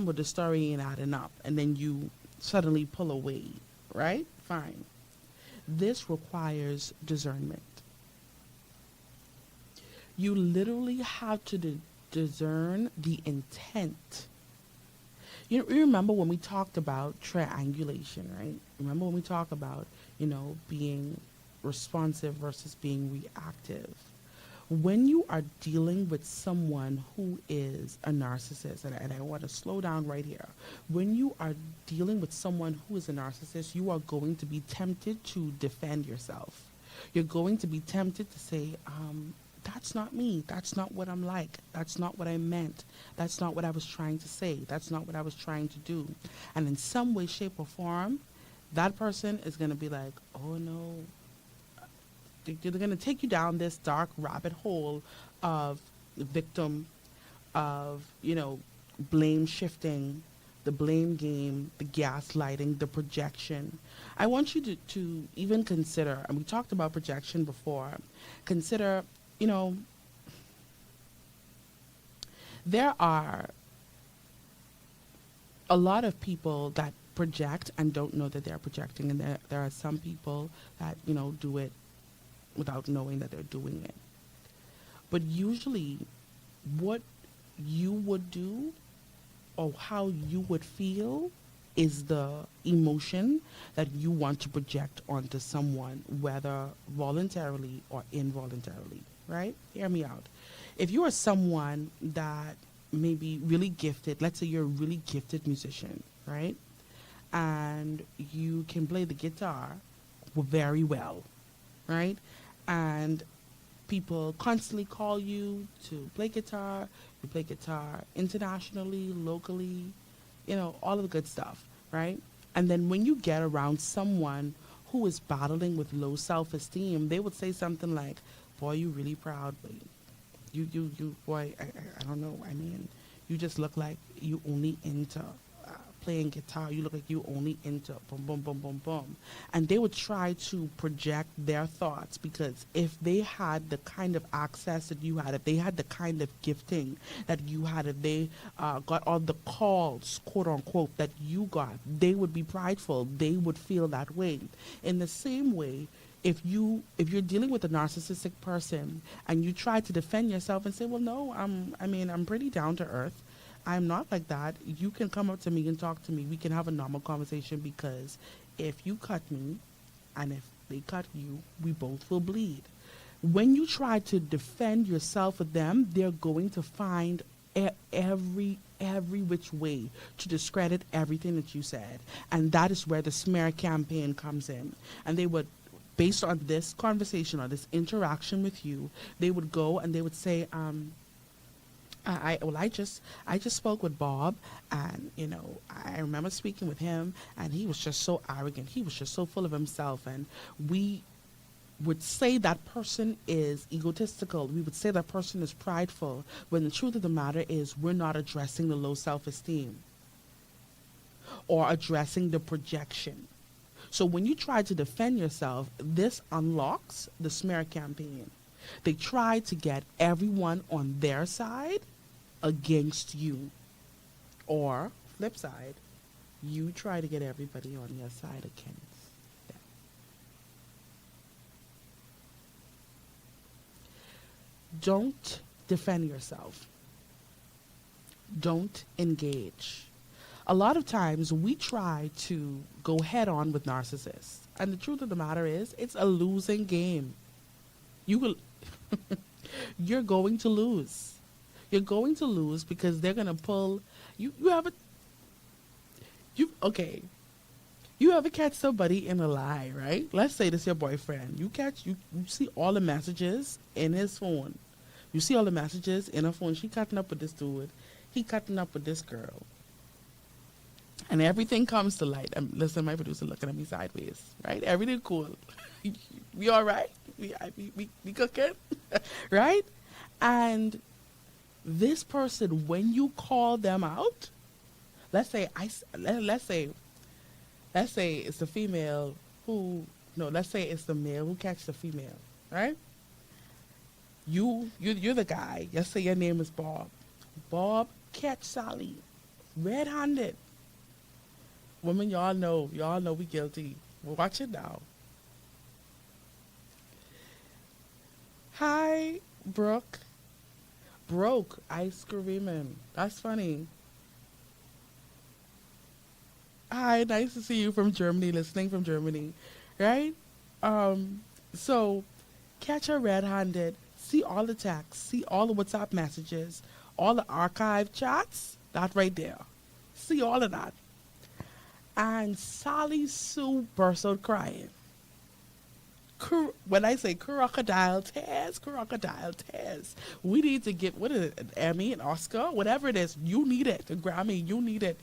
with the story ain't adding up, and then you suddenly pull away, right? Fine. This requires discernment. You literally have to discern the intent. You remember when we talked about triangulation, right? Remember when we talked about, you know, being responsive versus being reactive? When you are dealing with someone who is a narcissist, and I want to slow down right here. When you are dealing with someone who is a narcissist, you are going to be tempted to defend yourself. You're going to be tempted to say, that's not me. That's not what I'm like. That's not what I meant. That's not what I was trying to say. That's not what I was trying to do. And in some way, shape, or form, that person is going to be like, oh no, they're going to take you down this dark rabbit hole of victim, of, blame shifting, the blame game, the gaslighting, the projection. I want you to even consider, and we talked about projection before, consider, there are a lot of people that project and don't know that they're projecting, and there are some people that, do it without knowing that they're doing it. But usually what you would do or how you would feel is the emotion that you want to project onto someone, whether voluntarily or involuntarily, right? Hear me out. If you are someone that may be really gifted, let's say you're a really gifted musician, right? And you can play the guitar very well, right? And people constantly call you to play guitar. You play guitar internationally, locally, all of the good stuff, right? And then when you get around someone who is battling with low self-esteem, they would say something like, boy, you really proud, but you boy, I don't know. I mean, you just look like you only into playing guitar. You look like you only into boom, boom, boom, boom, boom. And they would try to project their thoughts, because if they had the kind of access that you had, if they had the kind of gifting that you had, if they got all the calls, quote unquote, that you got, they would be prideful. They would feel that way. In the same way, if you're dealing with a narcissistic person and you try to defend yourself and say, well, no, I'm pretty down to earth, I'm not like that, you can come up to me and talk to me. We can have a normal conversation, because if you cut me and if they cut you, we both will bleed. When you try to defend yourself with them, they're going to find every which way to discredit everything that you said. And that is where the smear campaign comes in. And they would, based on this conversation or this interaction with you, they would go and they would say, I just spoke with Bob, and I remember speaking with him, and he was just so arrogant. He was just so full of himself, and we would say that person is egotistical. We would say that person is prideful, when the truth of the matter is we're not addressing the low self-esteem or addressing the projection. So when you try to defend yourself, this unlocks the smear campaign. They try to get everyone on their side against you. Or, flip side, you try to get everybody on your side against them. Don't defend yourself. Don't engage. A lot of times we try to go head on with narcissists. And the truth of the matter is, it's a losing game. You will, you're going to lose. You're going to lose because they're going to pull, you ever catch somebody in a lie, right? Let's say this is your boyfriend. You see all the messages in his phone. You see all the messages in her phone. She cutting up with this dude. He cutting up with this girl. And everything comes to light. Listen, my producer looking at me sideways, right? Everything cool. We all right? We cooking, right? And this person, when you call them out, let's say it's the female who, no, let's say it's the male who catches the female, right? You're the guy. Let's say your name is Bob. Bob catch Sally, red-handed. Women, y'all know we guilty. Watch it now. Hi, Brooke. Broke ice creaming. That's funny. Hi, nice to see you from Germany, listening from Germany, right? So catch her red-handed. See all the texts. See all the WhatsApp messages. All the archive chats. That right there. See all of that. And Sally Sue burst out crying. when I say crocodile tears, we need to get, what is it, an Emmy, an Oscar, whatever it is. You need it, a Grammy. You need it.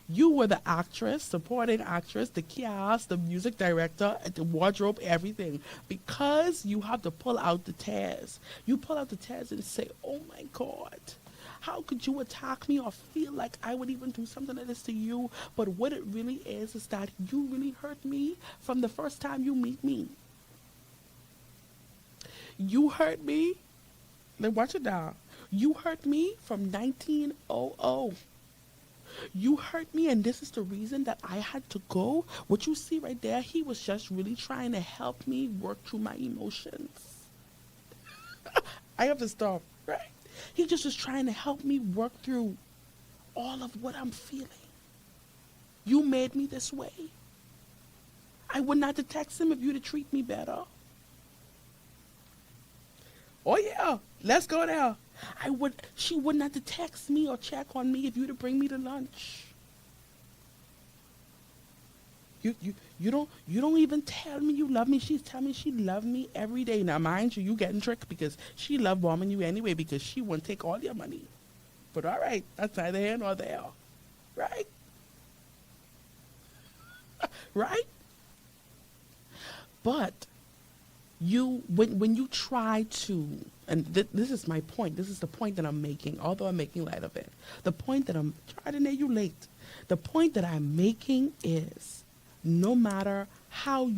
You were the actress, supporting actress, the cast, the music director, the wardrobe, everything, because you have to pull out the tears. You pull out the tears and say, "Oh my God. How could you attack me or feel like I would even do something like this to you?" But what it really is that you really hurt me from the first time you meet me. You hurt me. Then watch it now. You hurt me from 1900. You hurt me, and this is the reason that I had to go. What you see right there, he was just really trying to help me work through my emotions. I have to stop, right? He just was trying to help me work through all of what I'm feeling. You made me this way. I would not have text him if you'd have treated me better. Oh yeah, let's go there. She would not have text me or check on me if you'd have bring me to lunch. You don't even tell me you love me. She's telling me she loved me every day. Now, mind you, you getting tricked because she love bombing you anyway because she won't take all your money. But all right, that's neither here nor there, right? Right? But when you try to, and this is my point. This is the point that I'm making, although I'm making light of it. The point that I'm trying to make you late. The point that I'm making is, no matter how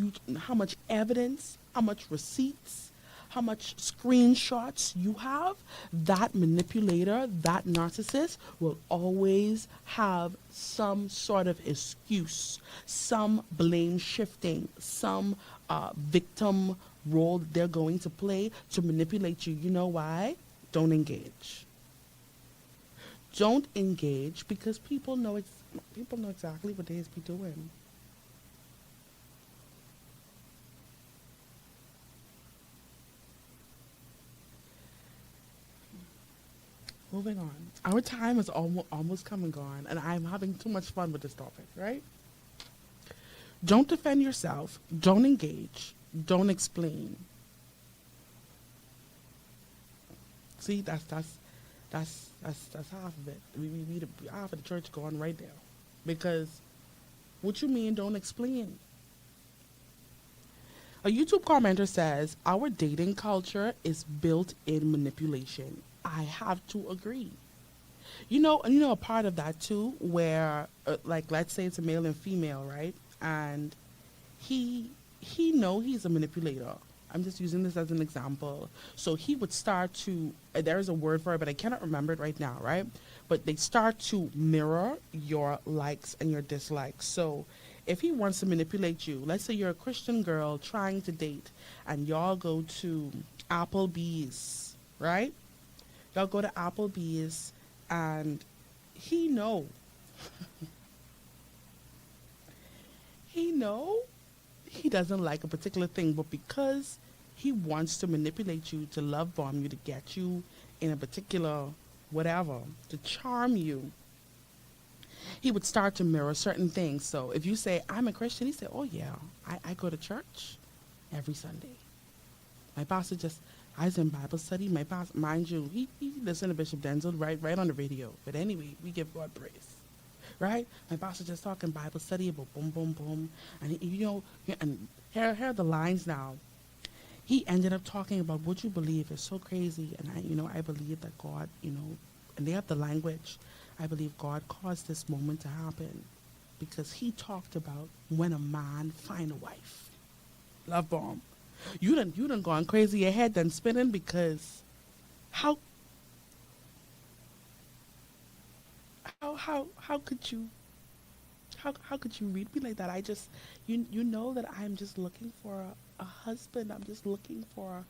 much evidence, how much receipts, how much screenshots you have, that manipulator, that narcissist will always have some sort of excuse, some blame shifting, some victim role they're going to play to manipulate you. You know why? Don't engage. Don't engage because people know exactly what they be doing. Moving on. Our time is almost come and gone, and I'm having too much fun with this topic, right? Don't defend yourself. Don't engage. Don't explain. See, that's half of it. We need half of the church going right there, because what you mean? Don't explain. A YouTube commenter says our dating culture is built in manipulation. I have to agree. You know a part of that too, where like, let's say it's a male and female, right? And he know he's a manipulator. I'm just using this as an example. So he would start to, there's a word for it, but I cannot remember it right now, right? But they start to mirror your likes and your dislikes. So if he wants to manipulate you, let's say you're a Christian girl trying to date, and y'all go to Applebee's, right? Y'all go to Applebee's, and he know he doesn't like a particular thing, but because he wants to manipulate you, to love bomb you, to get you in a particular whatever, to charm you, he would start to mirror certain things. So if you say, I'm a Christian, he said, oh yeah, I go to church every Sunday. My pastor just, I was in Bible study. My pastor, mind you, he listened to Bishop Denzel right on the radio. But anyway, we give God praise, right? My pastor just talking Bible study about boom, boom, boom. And, and here are the lines now. He ended up talking about what you believe is so crazy. And I believe that God, and they have the language. I believe God caused this moment to happen because he talked about when a man find a wife. Love bomb. You done gone crazy, your head done spinning, because how could you read me like that? I just you know that I'm just looking for a husband. I'm just looking for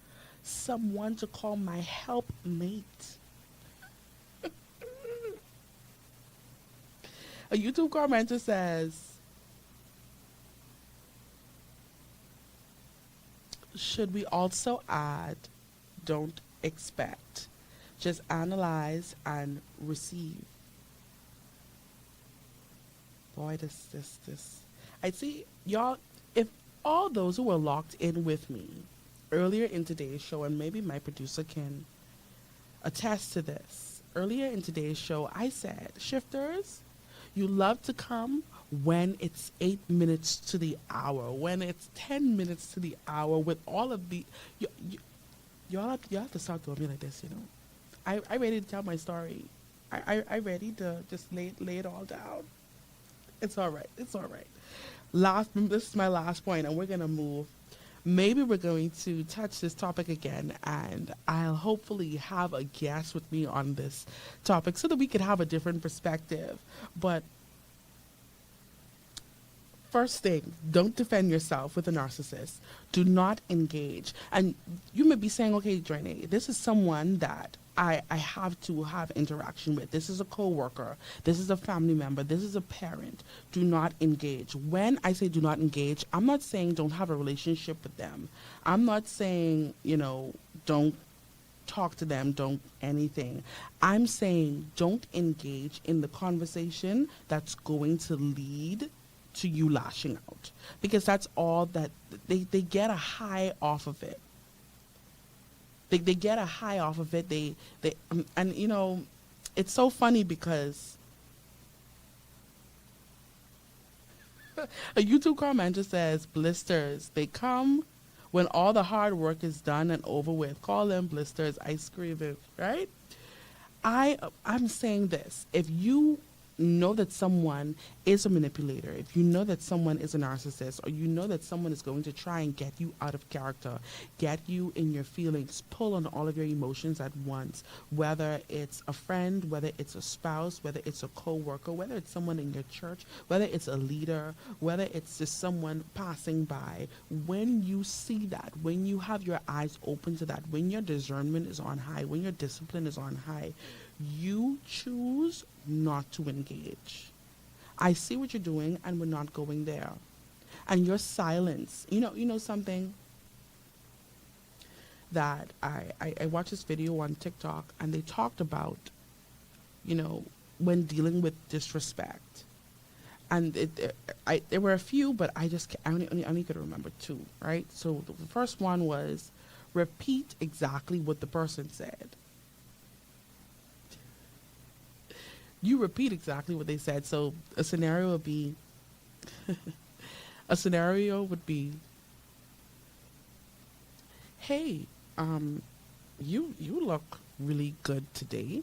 someone to call my helpmate. A YouTube commenter says, should we also add, don't expect, just analyze and receive? Boy, this. I see, y'all, if all those who were locked in with me earlier in today's show, and maybe my producer can attest to this. Earlier in today's show, I said, shifters, you love to come when it's 8 minutes to the hour, when it's 10 minutes to the hour, with all of the... y'all have to start doing me like this, you know. I ready to tell my story. I ready to just lay it all down. It's all right. It's all right. This is my last point, and we're going to move. Maybe we're going to touch this topic again, and I'll hopefully have a guest with me on this topic so that we could have a different perspective. But first thing, don't defend yourself with a narcissist. Do not engage. And you may be saying, okay, Joinae, this is someone that I have to have interaction with. This is a coworker. This is a family member. This is a parent. Do not engage. When I say do not engage, I'm not saying don't have a relationship with them. I'm not saying, don't talk to them, don't anything. I'm saying don't engage in the conversation that's going to lead to you lashing out, because that's all that they get a high off of it. They get a high off of it. And it's so funny because a YouTube commenter says, blisters, they come when all the hard work is done and over with. Call them blisters. I scream it, right? I'm saying this. If you know that someone is a manipulator, if you know that someone is a narcissist, or you know that someone is going to try and get you out of character, get you in your feelings, pull on all of your emotions at once, whether it's a friend, whether it's a spouse, whether it's a co-worker, whether it's someone in your church, whether it's a leader, whether it's just someone passing by, when you see that, when you have your eyes open to that, when your discernment is on high, when your discipline is on high, you choose not to engage. I see what you're doing, and we're not going there. And your silence, you know something that I watched this video on TikTok, and they talked about, when dealing with disrespect. And there were a few, but I only could remember two, right? So the first one was, repeat exactly what the person said. You repeat exactly what they said. So a scenario would be, hey, you look really good today.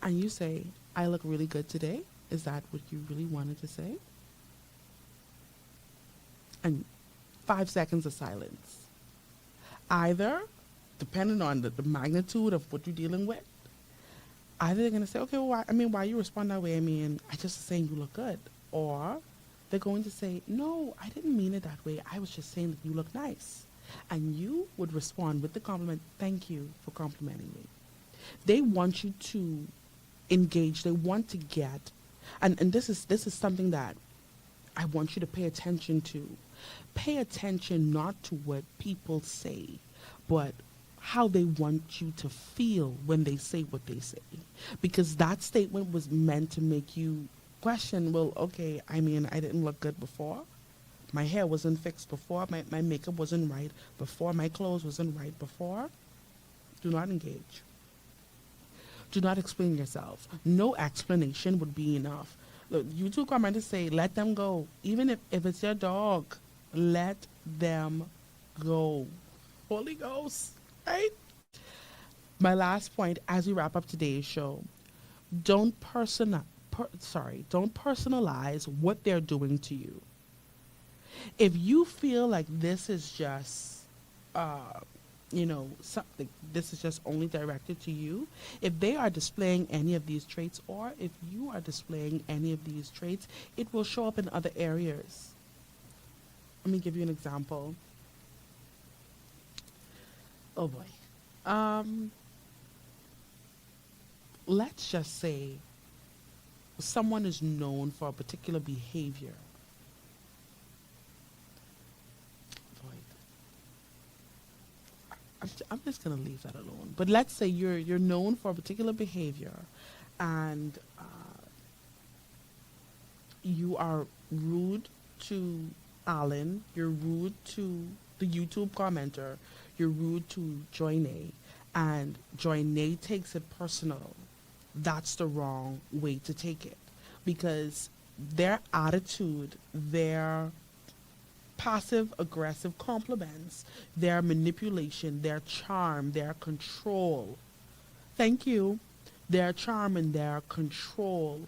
And you say, I look really good today. Is that what you really wanted to say? And 5 seconds of silence. Either, depending on the magnitude of what you're dealing with, either they're going to say, okay, well, why you respond that way? I just saying you look good. Or they're going to say, no, I didn't mean it that way. I was just saying that you look nice. And you would respond with the compliment, thank you for complimenting me. They want you to engage. They want to get, and this is something that I want you to pay attention to. Pay attention not to what people say, but how they want you to feel when they say what they say. Because that statement was meant to make you question, well, okay, I didn't look good before. My hair wasn't fixed before. My makeup wasn't right before. My clothes wasn't right before. Do not engage. Do not explain yourself. No explanation would be enough. Look, you two commenters say, let them go. Even if it's your dog, let them go. Holy Ghost. Right? My last point as we wrap up today's show, don't personalize what they're doing to you. If you feel like this is just something, this is just only directed to you, if they are displaying any of these traits, or if you are displaying any of these traits, it will show up in other areas. Let me give you an example. Oh boy. Let's just say someone is known for a particular behavior. I'm just going to leave that alone. But let's say you're known for a particular behavior, and you are rude to Alan. You're rude to the YouTube commenter. You're rude to Joinae. And Joinae takes it personal. That's the wrong way to take it. Because their attitude, their passive aggressive compliments, their manipulation, their charm, their control. Thank you. Their charm and their control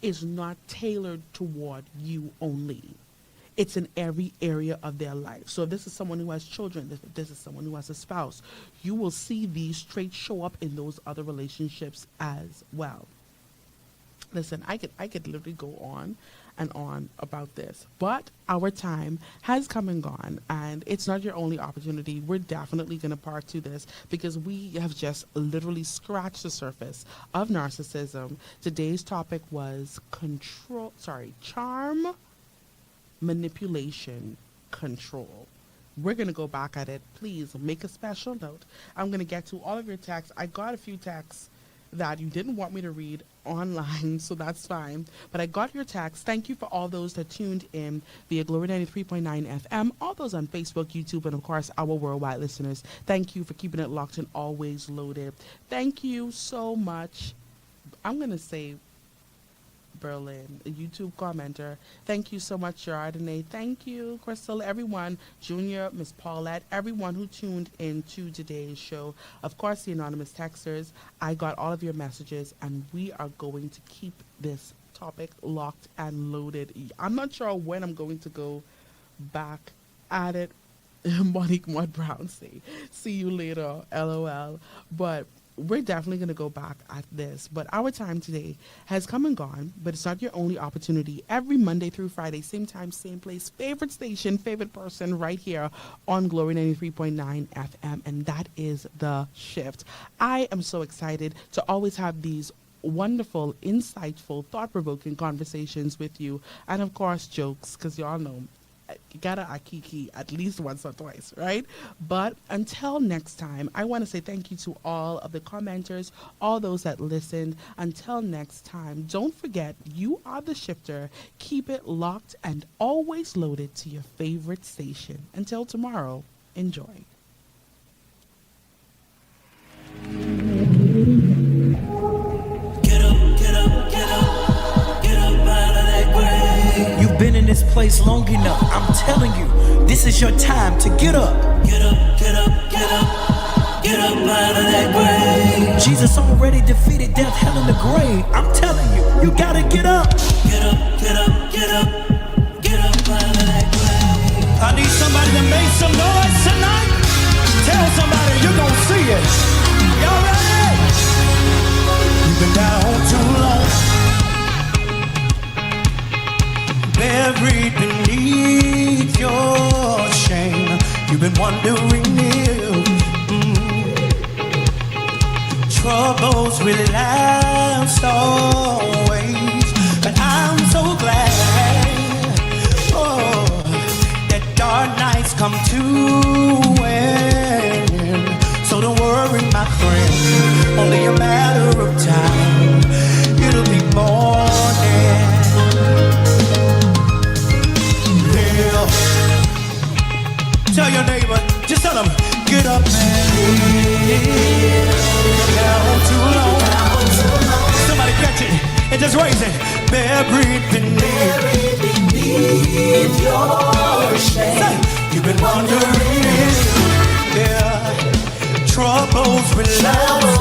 is not tailored toward you only. It's in every area of their life. So if this is someone who has children, if this is someone who has a spouse, you will see these traits show up in those other relationships as well. Listen, I could literally go on and on about this, but our time has come and gone, and it's not your only opportunity. We're definitely going to part to this because we have just literally scratched the surface of narcissism. Today's topic was charm, manipulation, control. We're going to go back at it. Please make a special note. I'm going to get to all of your texts. I got a few texts that you didn't want me to read online, so that's fine. But I got your text. Thank you for all those that tuned in via Glory 93.9 FM, all those on Facebook, YouTube, and of course, our worldwide listeners. Thank you for keeping it locked and always loaded. Thank you so much. I'm going to say Berlin, a YouTube commenter. Thank you so much, Joinae. Thank you, Crystal, everyone, Junior, Miss Paulette, everyone who tuned in to today's show. Of course, the anonymous texters. I got all of your messages, and we are going to keep this topic locked and loaded. I'm not sure when I'm going to go back at it. Monique Mud Brown say, see you later, LOL. But we're definitely going to go back at this. But our time today has come and gone, but it's not your only opportunity. Every Monday through Friday, same time, same place, favorite station, favorite person, right here on Glory 93.9 FM, and that is The Shift. I am so excited to always have these wonderful, insightful, thought-provoking conversations with you, and of course, jokes, because y'all know you gotta akiki at least once or twice, right? But until next time, I want to say thank you to all of the commenters, all those that listened. Until next time, don't forget, you are the shifter. Keep it locked and always loaded to your favorite station. Until tomorrow, enjoy. Get up, get up, get up, get up out of that grave. You've been in this place long enough. I'm telling you, this is your time to get up. Get up, get up, get up, get up out of that grave. Jesus already defeated death, hell, and the grave. I'm telling you, you gotta get up. Get up, get up, get up, get up out of that grave. I need somebody to make some noise tonight. Tell somebody you're gonna see it. Y'all ready? You've been down too long, buried beneath your shame. You've been wondering if troubles will last always. But I'm so glad, that dark nights come to end. So don't worry, my friend, only a matter of time. It'll be morning. Tell your neighbor, just tell them, get up, man. Down too long. Somebody catch it and just raise it. Buried beneath your shame. You've been wondering, yeah, troubles will last.